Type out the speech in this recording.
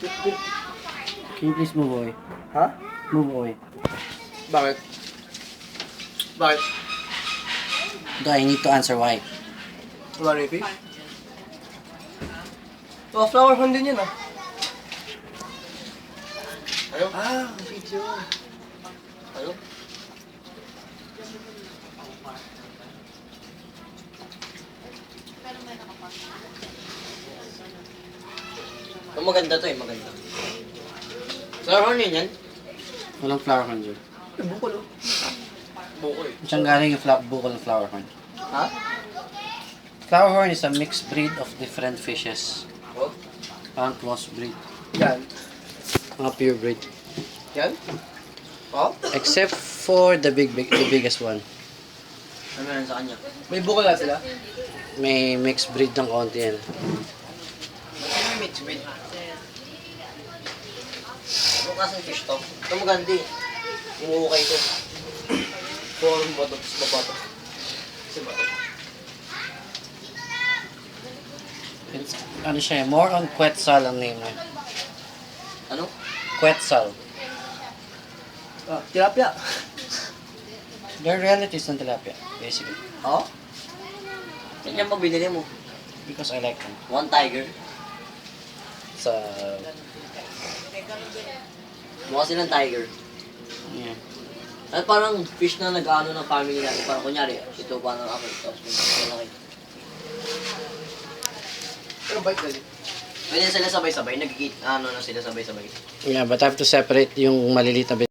Can you please move away? Ha? Move away. Bakit? Bakit? Do I need to answer why? Wala rin fish? Oh, flower horn din yan ah. Ano? Ah, video. Ano? Oh, maganda to eh, maganda. Flower horn yun yan? Walang flower horn dyan. Bukol oh. Bukol eh. Diyan galing yung bukol ng flower horn. Ha? Flower horn is a mixed breed of different fishes. Oh? Parang close breed. Yan. Mga pure breed. Yan? Oh? Except for the biggest one. Ano meron sa kanya? May bukol na sila? May mixed breed ng konti yan. Ano yung mixed breed? Ano kasang fish to? Ito maganda eh. Umuukay to. Forum bato, babato. Kasi bato. It's, ano siya, more on Quetzal ang name niya. Ano? Quetzal. Ah, tilapia. They're relatives ng tilapia, basically. Oh? Yan pa binili mo. Because I like them. One tiger. Sa, Mukha silang tiger. yeah. At parang fish na nag-ano ng family natin. Parang kunyari, ito pa ng ako. Tapos may malaki. Pero bite na din. Pwede sila sabay-sabay. Nagkikita, ano na sila sabay-sabay. Yeah, but I have to separate yung maliliit na